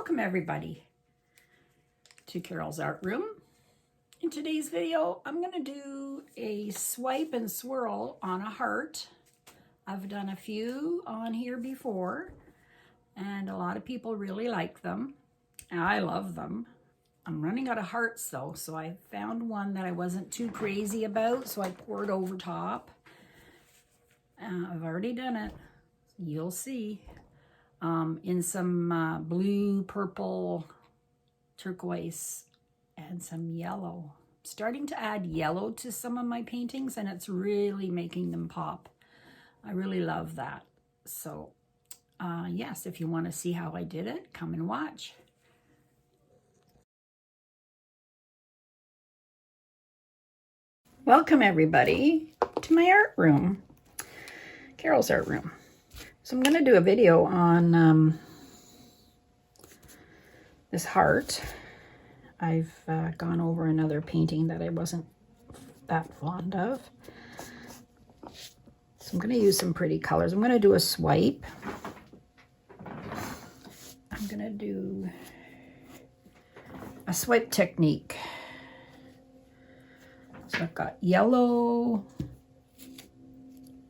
Welcome everybody to Carol's Art Room. In today's video, I'm going to do a swipe and swirl on a heart. I've done a few on here before, and a lot of people really like them. I love them. I'm running out of hearts though, so I found one that I wasn't too crazy about, so I poured over top. I've already done it. You'll see. In some blue, purple, turquoise, and some yellow. I'm starting to add yellow to some of my paintings, and it's really making them pop. I really love that. So, yes, if you want to see how I did it, come and watch. Welcome, everybody, to my art room, Carol's Art Room. So I'm going to do a video on this heart. I've gone over another painting that I wasn't that fond of. So I'm going to use some pretty colors. I'm going to do a swipe. I'm going to do a swipe technique. So I've got yellow,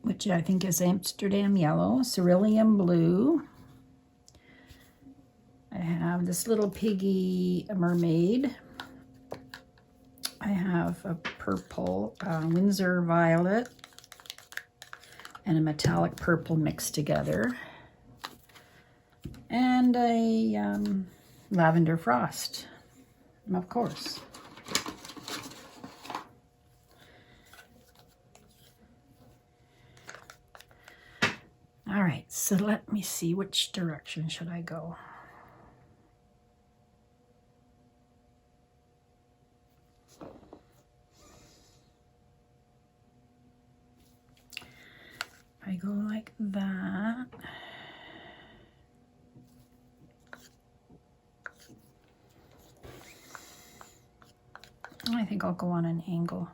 which I think is Amsterdam yellow, cerulean blue. I have this little piggy mermaid. I have a purple Windsor violet and a metallic purple mixed together. And a lavender frost, of course. All right, so let me see, which direction should I go? I go like that. I think I'll go on an angle.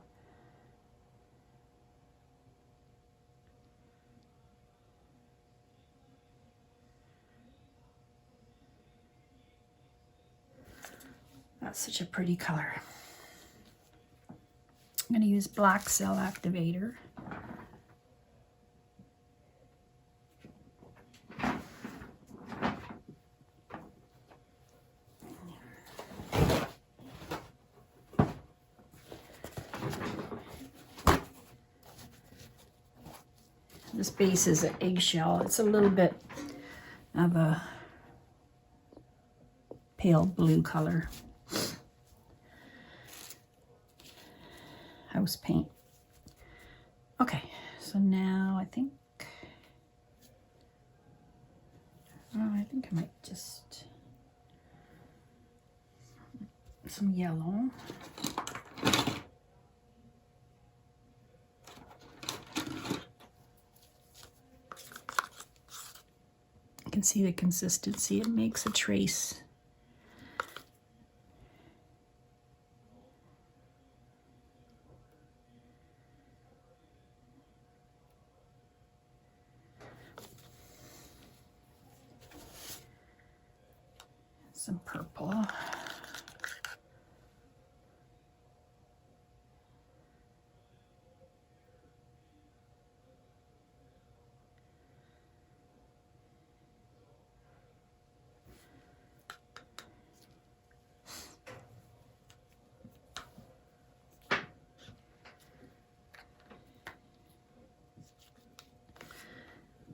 That's such a pretty color. I'm going to use black cell activator. This base is an eggshell. It's a little bit of a pale blue color. House paint. Okay, so now I think I might just some yellow. You can see the consistency. It makes a trace. Some purple.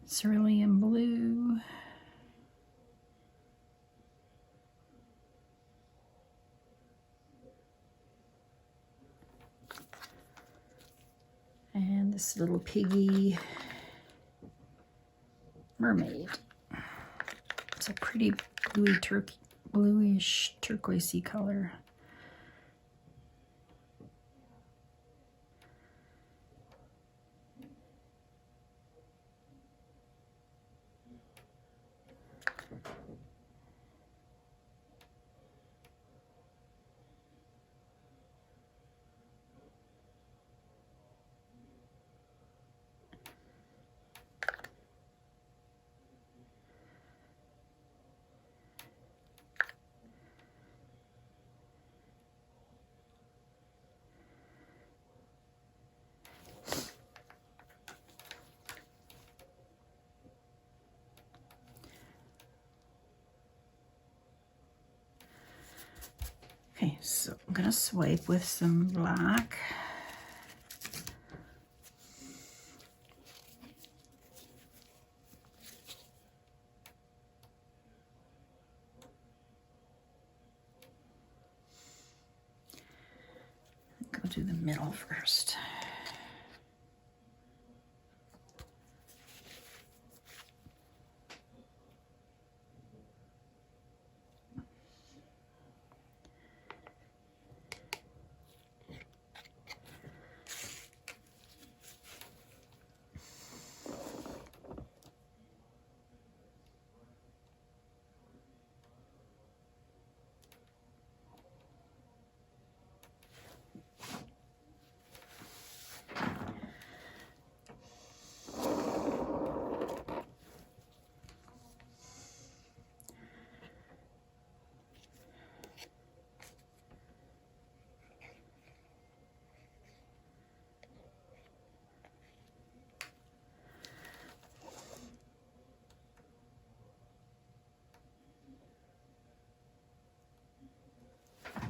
Cerulean blue. And this little piggy mermaid. It's a pretty bluish turquoisey color. Okay, so I'm going to swipe with some black. Go to the middle first.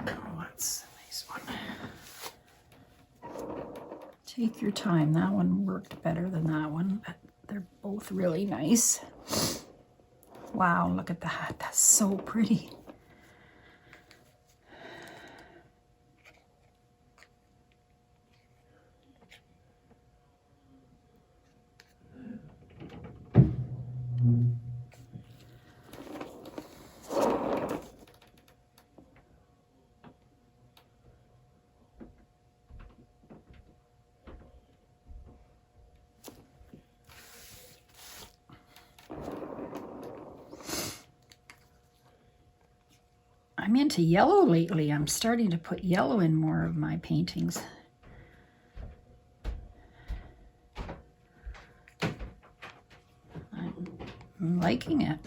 Oh, that's a nice one. Take your time. That one worked better than that one, but they're both really nice. Wow, look at that. That's so pretty. I'm into yellow lately. I'm starting to put yellow in more of my paintings. I'm liking it.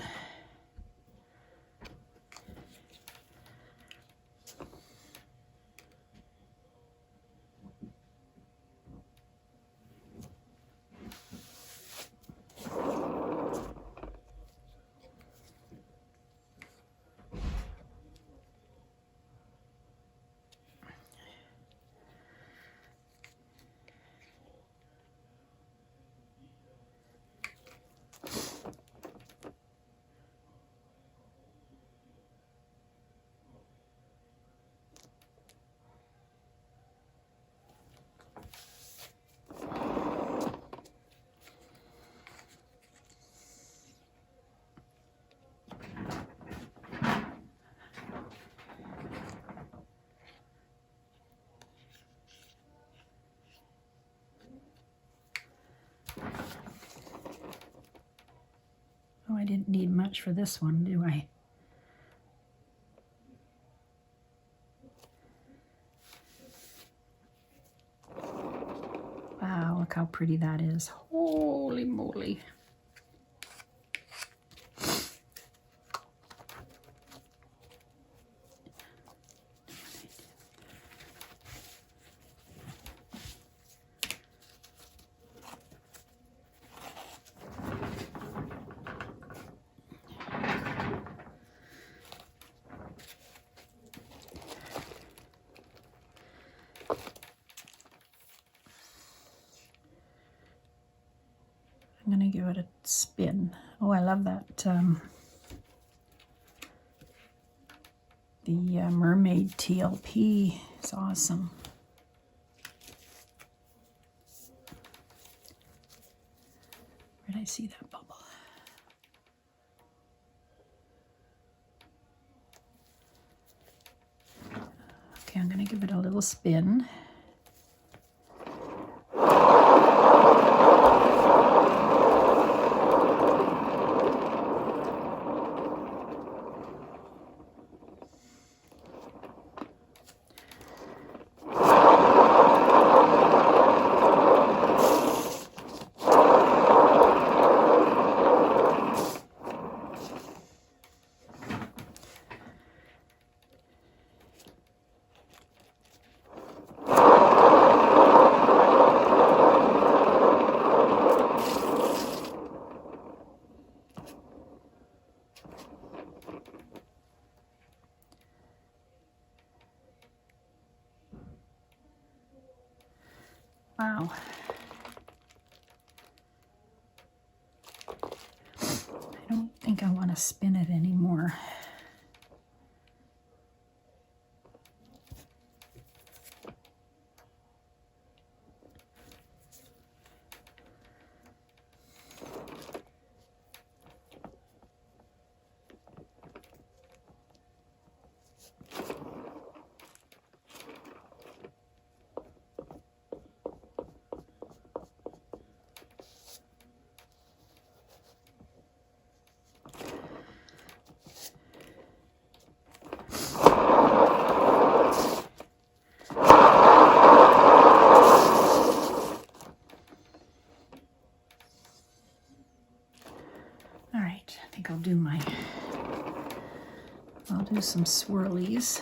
Oh, I didn't need much for this one, do I? Wow, look how pretty that is. Holy moly. I'm going to give it a spin. Oh, I love that. The mermaid TLP is awesome. Where did I see that bubble? Okay, I'm going to give it a little spin. Wow. I don't think I want to spin it anymore. I'll do some swirlies.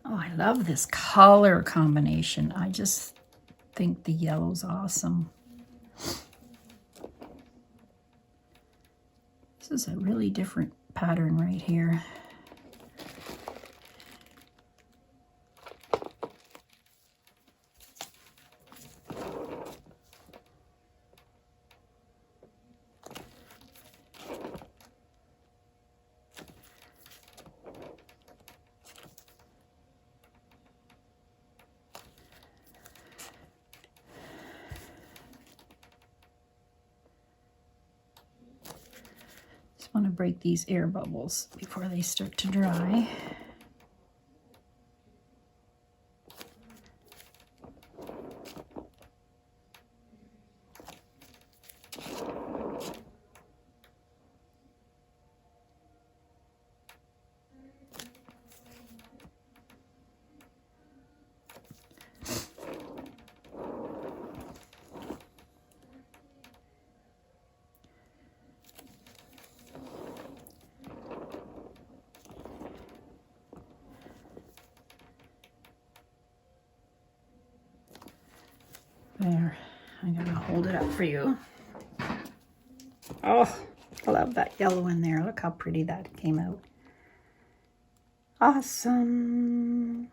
Oh, I love this color combination. I just think the yellow's awesome. This is a really different pattern right here. Want to break these air bubbles before they start to dry. There, I'm gonna hold it up for you. Oh, I love that yellow in there. Look how pretty that came out. Awesome.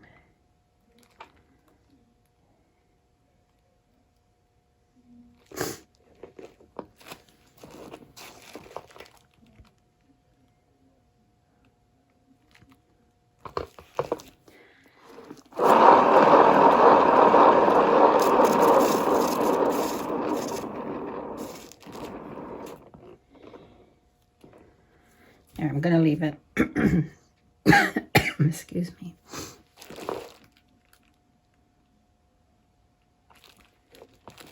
I'm going to leave it. Excuse me.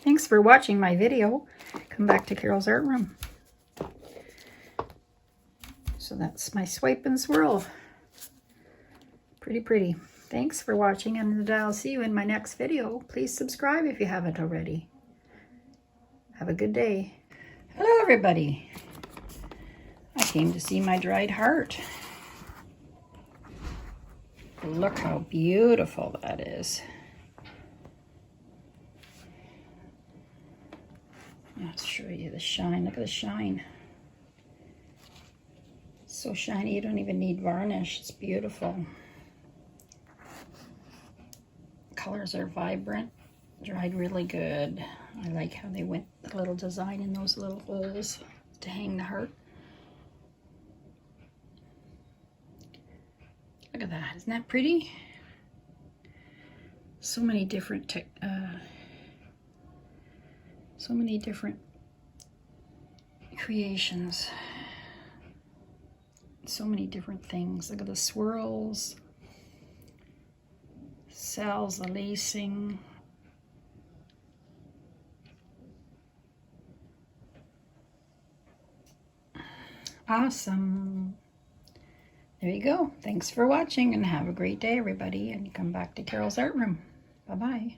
Thanks for watching my video. Come back to Carol's Art Room. So that's my swipe and swirl. Pretty pretty. Thanks for watching, and I'll see you in my next video. Please subscribe if you haven't already. Have a good day. Hello everybody. I came to see my dried heart. Look how beautiful that is. I'll show you the shine. Look at the shine. It's so shiny you don't even need varnish. It's beautiful. Colors are vibrant. Dried really good. I like how they went the little design in those little holes to hang the heart. Look at that, isn't that pretty? So many different creations. So many different things. Look at the swirls, cells, the lacing. Awesome. There you go. Thanks for watching and have a great day, everybody. And come back to Carol's Art Room. Bye-bye.